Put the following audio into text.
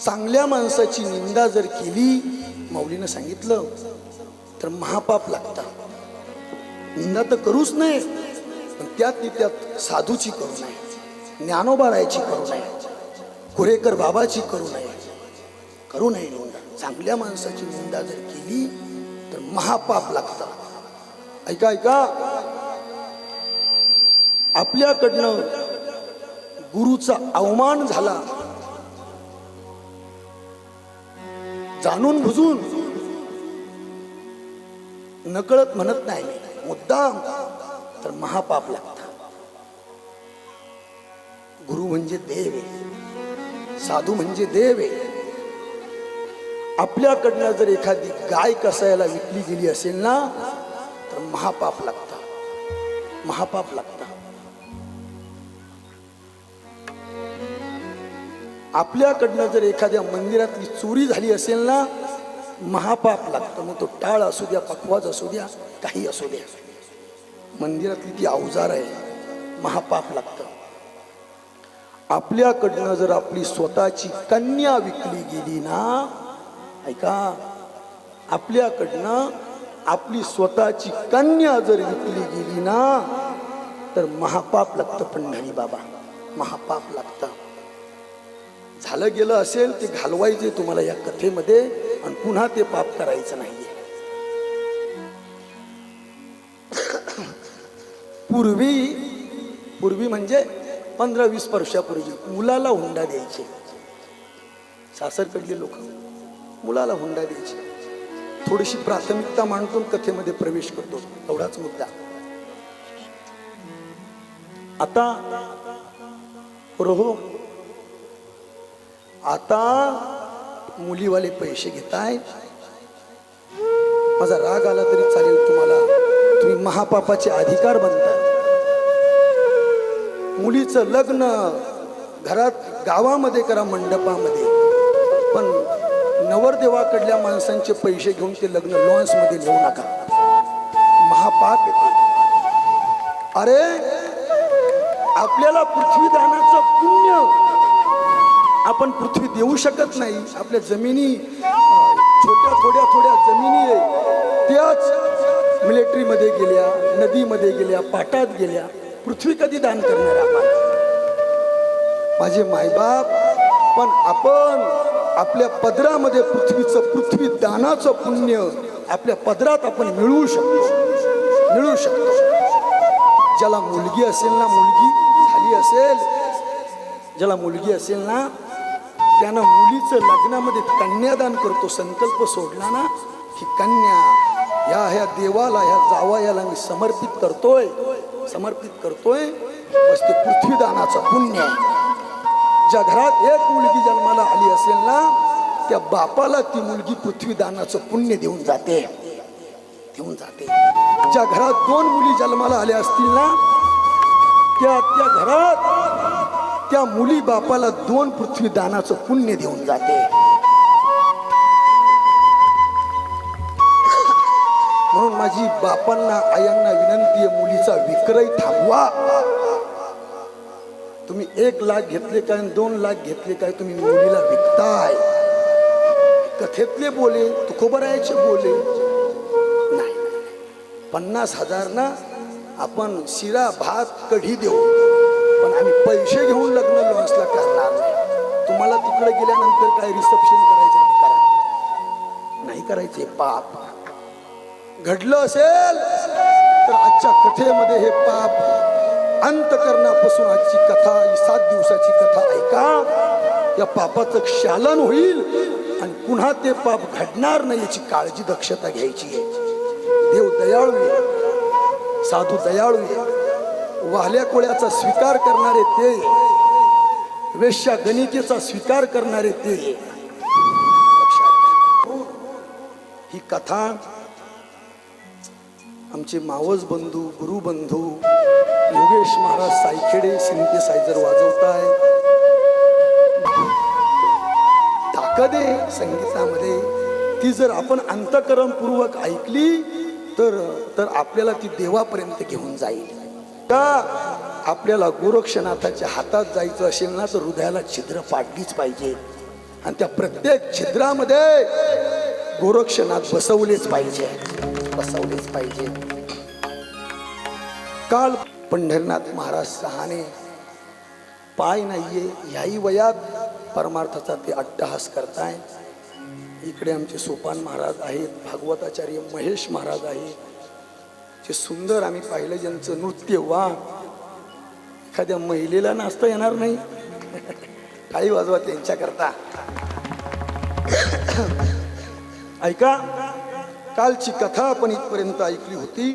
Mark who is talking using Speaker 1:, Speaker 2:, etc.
Speaker 1: चांगल्या माणसाची निंदा जर केली, माऊलीनं सांगितलं तर महापाप लागतं. निंदा तर करूच नये, पण त्यात साधूची करू नये, ज्ञानोबारायची करू नये, कुरेकर बाबाची करू नये निंदा. चांगल्या माणसाची निंदा जर केली तर महापाप लागतं. ऐका ऐका, आपल्याकडनं गुरुचा अवमान झाला, जाणून बुजून, नकळत म्हणत नाही, मुद्दाम, तर महापाप लागतं. गुरु म्हणजे देव आहे, साधू म्हणजे देव आहे. आपल्याकडनं जर एखादी गाय कसायला विकली गेली असेल ना, तर महापाप लागतं, महापाप लागतं. आपल्याकडनं जर एखाद्या मंदिरातली चोरी झाली असेल ना, महापाप लागतं. मग तो टाळ असू द्या, पकवाज असू द्या, काही असू द्या, मंदिरातली ती अवजार आहे, महापाप लागतं. आपल्याकडनं जर आपली स्वतःची कन्या विकली गेली ना, ऐका, आपल्याकडनं आपली स्वतःची कन्या जर विकली गेली ना, तर महापाप लागतं. पंढरी बाबा, महापाप लागतं. झालं गेलं असेल ते घालवायचे तुम्हाला या कथेमध्ये, आणि पुन्हा ते पाप करायचं नाहीये. पूर्वी म्हणजे 15-20 वर्षापूर्वी मुलाला हुंडा द्यायचे. सासरकडले लोक मुलाला हुंडा द्यायचे. थोडीशी प्राथमिकता मांडून कथेमध्ये प्रवेश करतो, एवढाच मुद्दा. आता हो, आता मुलीवाले पैसे घेताय. माझा राग आला तरी चालेल तुम्हाला, तुम्ही महापापाचे अधिकार बनताय. मुलीचं लग्न घरात गावामध्ये करा, मंडपामध्ये, पण नवरदेवाकडल्या माणसांचे पैसे घेऊन ते लग्न लॉन्स मध्ये नेऊ नका, महापाप येते. अरे, आपल्याला पृथ्वीदानाचं पुण्य, आपण पृथ्वी देऊ शकत नाही. आपल्या जमिनी थोड्या जमिनी आहे, त्याच मिलिटरीमध्ये गेल्या, नदीमध्ये गेल्या, पाटात गेल्या. पृथ्वी कधी दान करणार आपण? माझे मायबाप, पण आपण आपल्या पदरामध्ये पृथ्वी दानाचं पुण्य आपल्या पदरात आपण मिळवू शकतो. ज्याला मुलगी असेल ना, मुलगी झाली असेल, ज्याला मुलगी असेल ना, त्यानं मुलीचं लग्नामध्ये कन्यादान करतो. संकल्प सोडला ना, ही कन्या ह्या देवाला, ह्या जावयाला मी समर्पित करतोय, बस ते पृथ्वीदानाचं पुण्य आहे. ज्या घरात एक मुलगी जन्माला आली असेल ना, त्या बापाला ती मुलगी पृथ्वीदानाचं पुण्य देऊन जाते. ज्या घरात 2 मुली जन्माला आल्या असतील ना, त्या घरात त्या मुली बापाला 2 पृथ्वीदानाचं पुण्य देऊन जाते. म्हणून माझी बापांना, आयांना विनंती आहे, मुलीचा विक्रय थांबवा. तुम्ही 1 लाख घेतले काय, 2 लाख घेतले काय, तुम्ही मुलीला विकताय. कथेतले बोले, तुकोबरायाचे बोले नाही. 50,000 ना आपण शिरा, भात, कढी देऊ, पण आम्ही पैसे घेऊन लग्न लॉन्सला करणार नाही. तुम्हाला तिकडे गेल्यानंतर काय रिसेप्शन करायचं ते करा, नाही करायचे. पाप घडलं असेल तर आजच्या कथेमध्ये हे पाप अंतकरणापासून आजची कथा, ही 7 दिवसाची कथा ऐका. या पापाचं क्षालन होईल आणि पुन्हा ते पाप घडणार नाही याची काळजी, दक्षता घ्यायची आहे. देव दयाळू आहे, साधू दयाळू आहे. वाहल्या कोळ्याचा स्वीकार करणारे ते, वेश्या गणिकेचा स्वीकार करणारे ते. ही कथा आमचे मावस बंधू, गुरुबंधू योगेश महाराज सायखेडे सिंथेसायझर वाजवताय. ताकद आहे संगीतामध्ये. ती जर आपण अंतःकरणपूर्वक ऐकली तर आपल्याला ती देवापर्यंत घेऊन जाईल. का आपल्याला गोरक्षनाथाच्या हातात जायचं असेल ना, तर हृदयाला छिद्र पाडलीच पाहिजे. आणि त्या प्रत्येक छिद्रामध्ये गोरक्षनाथ बसवलेच पाहिजे, बसवलेच पाहिजे. काल पंढरीनाथ महाराज सहाने, पाय नाहीये ह्याही वयात परमार्थाचा ते अट्टहास करताय. इकडे आमचे सोपान महाराज आहेत, भागवताचार्य महेश महाराज आहेत, जे सुंदर आम्ही पाहिलं ज्यांचं नृत्य. वा, एखाद्या महिलेला नाचता येणार नाही. टाळी वाजवा त्यांच्याकरता. ऐका, कालची कथा आपण इथपर्यंत ऐकली होती.